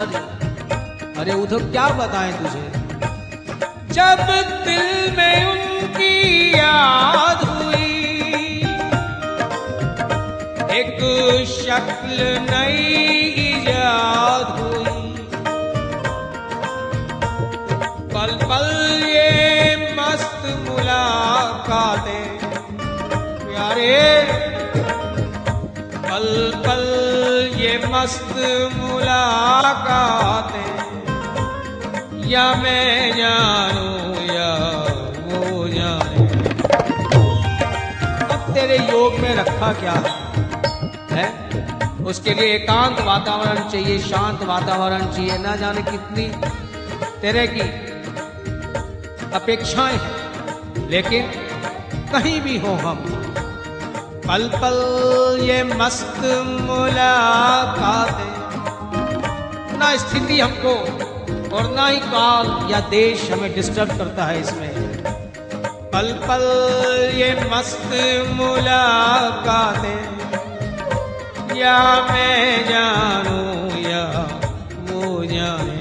अरे उधर क्या बताएं तुझे। जब दिल में उनकी याद हुई, एक शक्ल नई इजाद हुई, पल पल ये मस्त मुलाकातें प्यारे, पल पल ये मस्त मुलाकातें, या मैं जानूं या वो जाने। अब तेरे योग में रखा क्या है? उसके लिए एकांत वातावरण चाहिए, शांत वातावरण चाहिए। ना जाने कितनी तेरे की अपेक्षाएं हैं, लेकिन कहीं भी हो हम, पल पल ये मस्त मुलाकातें। ना स्थिति हमको और ना ही काल या देश हमें डिस्टर्ब करता है इसमें। पल पल ये मस्त मुलाकातें, या मैं जानूं या वो जाने।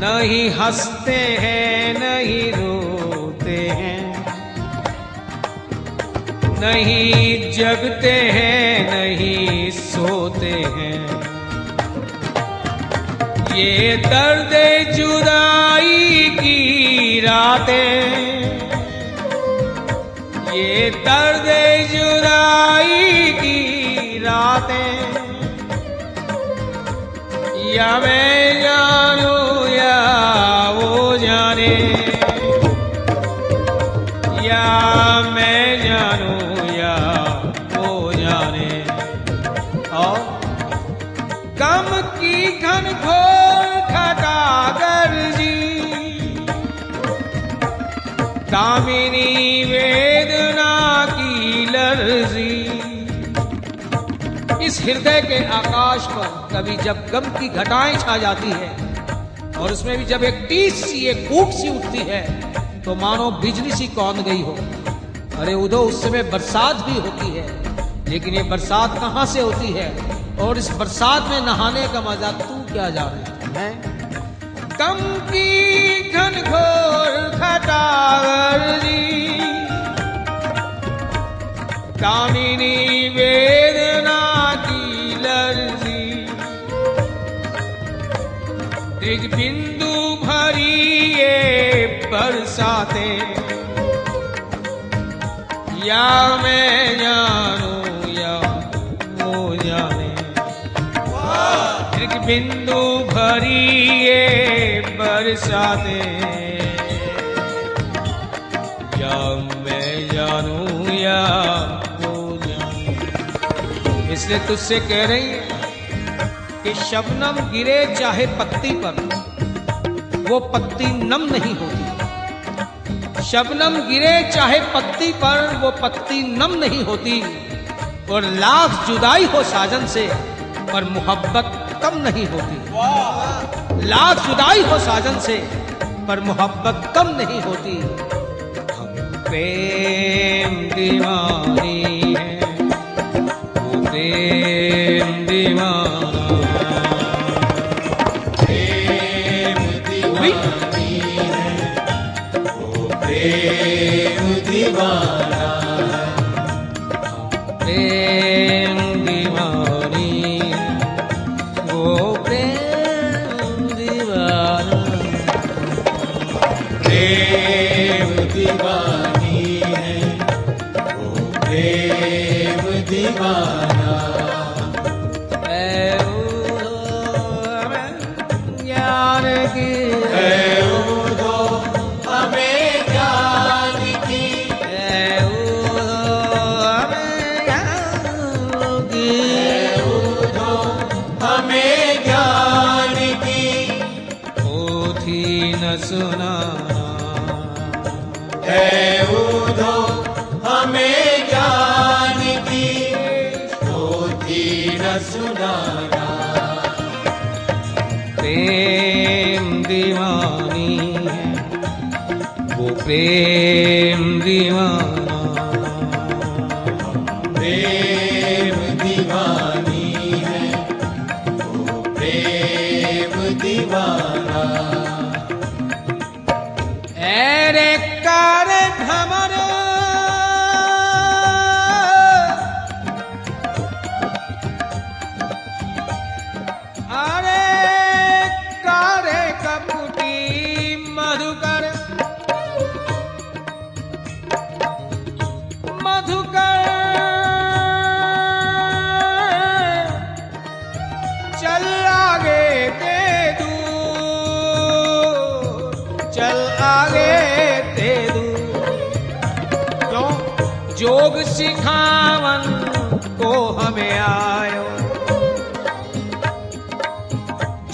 नहीं हंसते हैं नहीं रोते हैं, नहीं जगते हैं नहीं सोते हैं। ये दर्द जुदाई की रातें, ये दर्द जुदाई की रातें, या मैं जानूं या वो जाने, या मैं जानूं या वो जाने। और गम की घनघोर घटा गरजी, दामिनी वेदना की लर्जी। इस हृदय के आकाश पर कभी जब गम की घटाएं छा जाती है, और उसमें भी जब एक टीस सी एक कूक सी उठती है, तो मानो बिजली सी कौंध गई हो। अरे उधर उस समय बरसात भी होती है, लेकिन ये बरसात कहाँ से होती है, और इस बरसात में नहाने का मजा तू क्या जाने है। गम की घनघोर घटा गरजी, दामिनी वेदना की लर्जी। एक बिंदु भरी ये बरसातें, या मैं जानूं या वो जाने। एक बिंदु भरी ये बरसातें, या मैं जानूं या वो जाने। इसलिए तुझसे कह रही है कि शबनम गिरे चाहे पत्ती पर, वो पत्ती नम नहीं होती। शबनम गिरे चाहे पत्ती पर, वो पत्ती नम नहीं होती। और लाख जुदाई हो साजन से, पर मोहब्बत कम नहीं होती। लाख जुदाई हो साजन से, पर मोहब्बत कम नहीं होती। हम प्रेम दीवानी है, वो प्रेम दीवाना, प्रेम दीवानी है, वो प्रेम दीवाना, प्रेम दीवानी, वो प्रेम दीवाना, प्रेम दीवानी है, वो प्रेम दीवाना। ज्ञान की हमें ज्ञान की, हमें ज्ञान की पोथी न सुनाना है। उधो हमें ज्ञान की पोथी न सुनाना। प्रेम दीवानी है, वो प्रेम दीवाना, प्रेम दीवानी है, वो प्रेम दीवाना। ऐरे कार भमर अरे कारे कपूटी मधुकर मधुकर चल आगे ते दूर, चल आगे ते दूर। क्यों? जोग सिखावन को हमें आयो,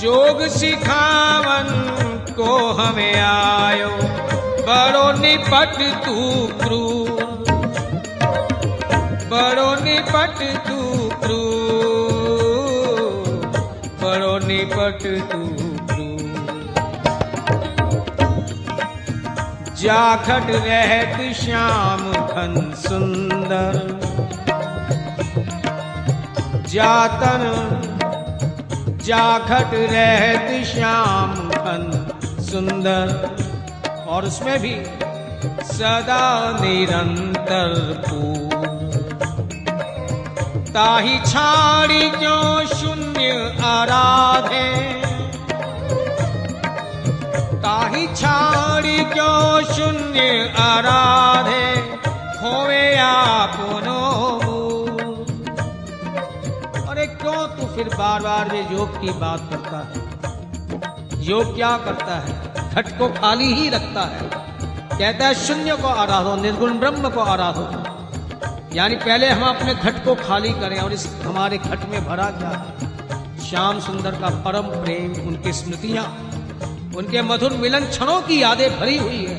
जोग सिखावन को हमें आयो। बड़ो निपट तू क्रूर, बड़ो निपट तू क्रूर, बड़ो निपट तू क्रूर। जाखट रहत श्याम घन सुंदर, जातन जाखट रहत श्याम घन सुंदर। और उसमें भी सदा निरंतर पूर्ण। ताही छाड़ी क्यों शून्य आराधे, ताही छाड़ी क्यों शून्य आराधे। खोवे आपनो मूल। अरे क्यों तू फिर बार बार ये योग की बात करता है? योग क्या करता है? घट को खाली ही रखता है। कहता है शून्य को आराधो, निर्गुण ब्रह्म को आराधो। यानी पहले हम अपने घट को खाली करें। और इस हमारे घट में भरा क्या है? श्याम सुंदर का परम प्रेम, उनकी स्मृतियां, उनके मधुर मिलन क्षणों की यादें भरी हुई है।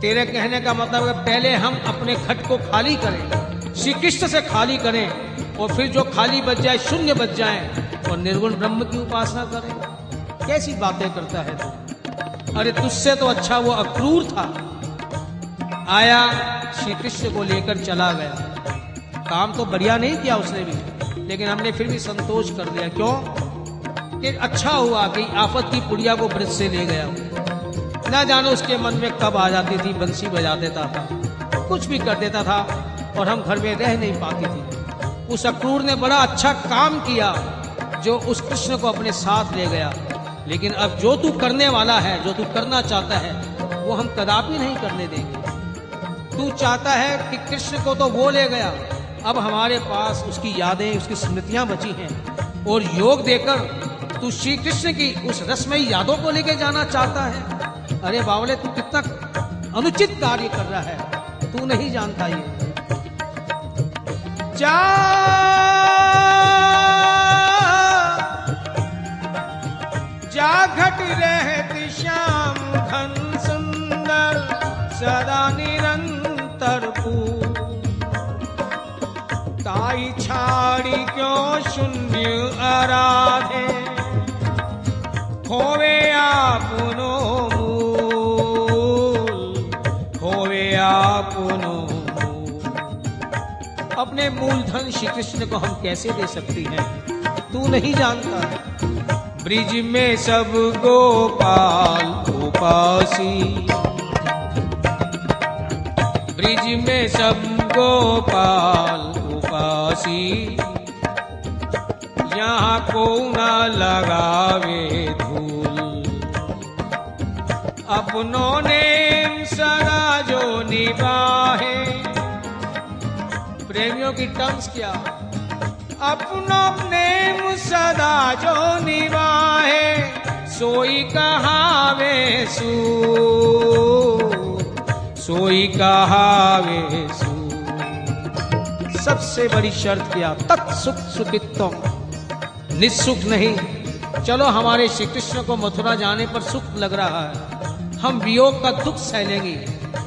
तेरे कहने का मतलब है पहले हम अपने घट को खाली करें, श्री कृष्ण से खाली करें, और फिर जो खाली बच जाए, शून्य बच जाए, और निर्गुण ब्रह्म की उपासना करें। कैसी बातें करता है तू? अरे तुझसे तो अच्छा वो अक्रूर था, आया श्री कृष्ण को लेकर चला गया। काम तो बढ़िया नहीं किया उसने भी, लेकिन हमने फिर भी संतोष कर लिया। क्यों? कि अच्छा हुआ कि आफत की पुड़िया को ब्रज से ले गया। ना जानो उसके मन में कब आ जाती थी, बंसी बजा देता था, कुछ भी कर देता था, और हम घर में रह नहीं पाती थी। उस अक्रूर ने बड़ा अच्छा काम किया जो उस कृष्ण को अपने साथ ले गया। लेकिन अब जो तू करने वाला है, जो तू करना चाहता है, वो हम कदापि नहीं करने देंगे। तू चाहता है कि कृष्ण को तो वो ले गया, अब हमारे पास उसकी यादें, उसकी स्मृतियां बची हैं, और योग देकर तू श्री कृष्ण की उस रसमयी यादों को लेके जाना चाहता है। अरे बावले, तू कितना अनुचित कार्य कर रहा है, तू नहीं जानता ये। जाघट रहत श्याम घन सुंदर, सदा निरंतर पूर्ण। ताई छाड़ी क्यों शून्य आराधे। खोवे आपनो मूल, खोवे आपनो मूल। अपने मूलधन श्री कृष्ण को हम कैसे दे सकती हैं? तू नहीं जानता। ब्रिज में सब गोपाल उपासी, ब्रिज में सब गोपाल उपासी। यहाँ को न लगावे धूल, अपनों ने सदा जो निभाए। प्रेमियों की टर्म्स क्या? अपनों ने सदा जो निभाए, सोई कहावे सू, सोई कहावे सू। सबसे बड़ी शर्त क्या? तत्सुख सुखित्वम, निस्सुख नहीं। चलो हमारे श्री कृष्ण को मथुरा जाने पर सुख लग रहा है, हम वियोग का दुख सह लेंगे,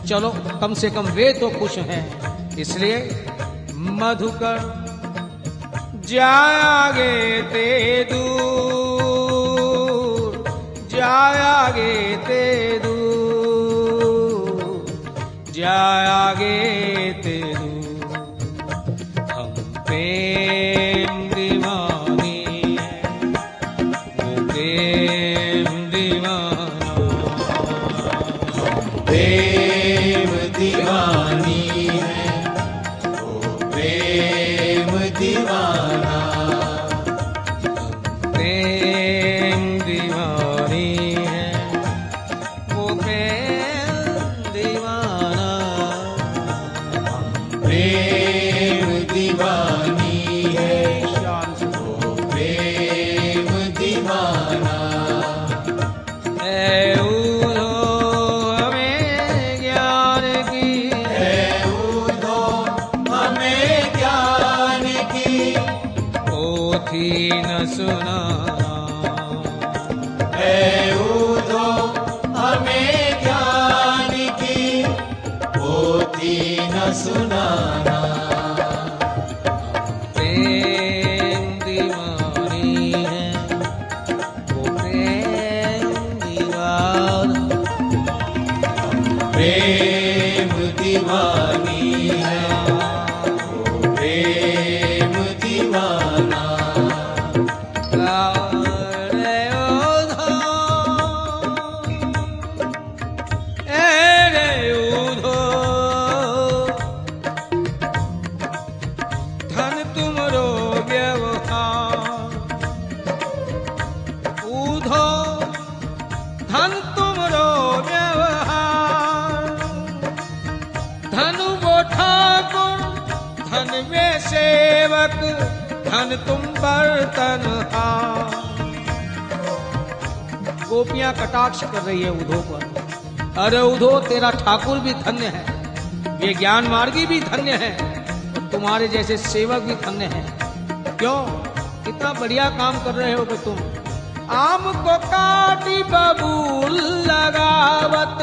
चलो कम से कम वे तो खुश हैं। इसलिए मधुकर जागे ते दूर, जागे ते दूर, जागे ते दूर। हम प्रेम दीवाने वो प्रेम दीवाना, प्रेम दीवानी है वो प्रेम दीवाना, प्रेम दीवानी है वो प्रेम दीवाना, प्रेम दीवानी है शान से वो प्रेम दीवाना। है उधो हमें ज्ञान की, है उधो हमें ज्ञान की पोथी न सुनाना, है उधो हमें ज्ञान की पोथी न सुनाना। प्रेम दीवानी है वो प्रेम दीवाना, प्रेम दीवानी है वो प्रेम दीवाना। रे उधो, रे उधो, धन तुमरो व्यवहार, उधो धन तुमरो व्यवहार, धन वो ठाकुर धन वे सेवक, धन तुम बर्तनहार। गोपियां कटाक्ष कर रही है उधो पर। अरे उधो तेरा ठाकुर भी धन्य है, ये ज्ञान मार्गी भी धन्य है, और तुम्हारे जैसे सेवक भी धन्य है। क्यों? कितना बढ़िया काम कर रहे हो कि तुम आम को काटी बबूल लगावत,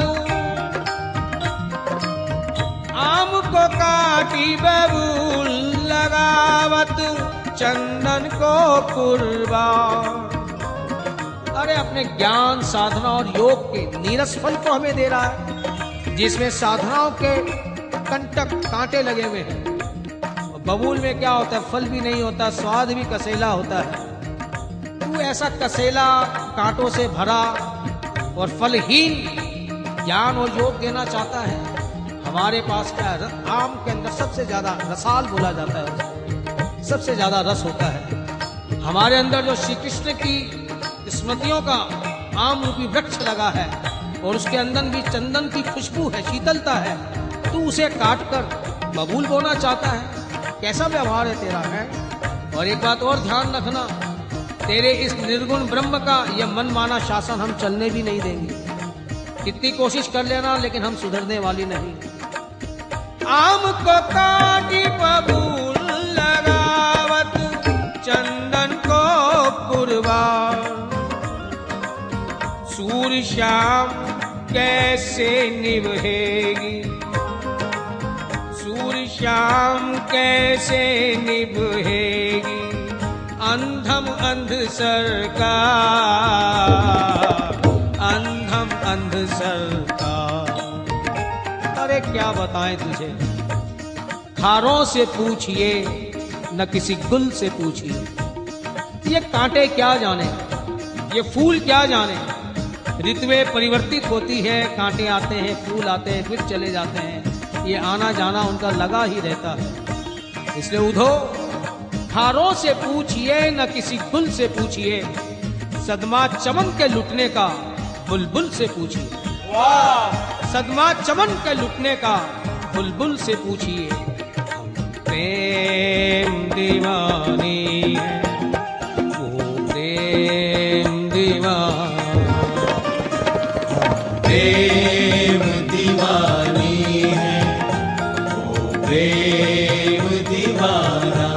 आम को काटी बबूल लगावत, चंदन को कुर्बान। अरे अपने ज्ञान साधना और योग के नीरस फल को हमें दे रहा है, जिसमें साधनाओं के कंटक कांटे लगे हुए हैं। और बबूल में क्या होता है? फल भी नहीं होता, स्वाद भी कसेला होता है। तू ऐसा कसेला कांटों से भरा और फलहीन ज्ञान और योग देना चाहता है। हमारे पास क्या है? आम के अंदर सबसे ज्यादा रसाल बोला जाता है, सबसे ज्यादा रस होता है। हमारे अंदर जो श्री कृष्ण की स्मृतियों का आम रूपी वृक्ष लगा है, और उसके अंदर भी चंदन की खुशबू है, शीतलता है। तू उसे काट कर बबूल बोना चाहता है? कैसा व्यवहार है तेरा है? और एक बात और ध्यान रखना, तेरे इस निर्गुण ब्रह्म का यह मन माना शासन हम चलने भी नहीं देंगे। कितनी कोशिश कर लेना, लेकिन हम सुधरने वाली नहीं। आम को काटी बबूल लगावत, चंदन को कुर्बान, सूर्य शाम कैसे निभेगी, सूर्य शाम कैसे निभेगी, अंधम अंध सरकार, अंधम अंध सरकार। अरे क्या बताएं तुझे, खारों से पूछिए न किसी गुल से पूछिए। ये कांटे क्या जाने, ये फूल क्या जाने। ऋतुएं परिवर्तित होती है, कांटे आते हैं, फूल आते हैं, फिर चले जाते हैं। ये आना जाना उनका लगा ही रहता है। इसलिए उधो खारों से पूछिए न किसी गुल से पूछिए, सदमा चमन के लुटने का बुलबुल से पूछिए। सदमा चमन के लुटने का बुलबुल से पूछिए। प्रेम दीवानी है वो प्रेम दीवाना, प्रेम दीवानी है वो प्रेम दीवाना,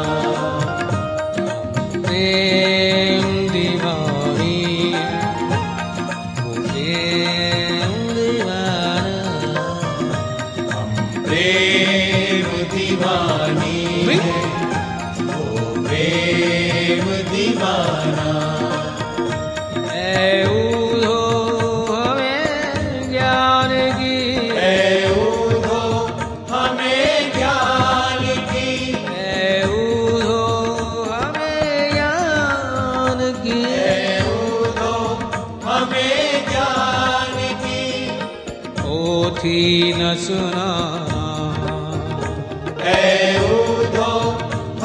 प्रेम दीवानी है वो प्रेम दीवाना, प्रेम दीवानी है वो प्रेम पोथी न सुनाना। ऐ उधो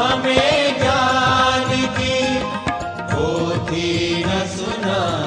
हमें ज्ञान की पोथी न सुनाना।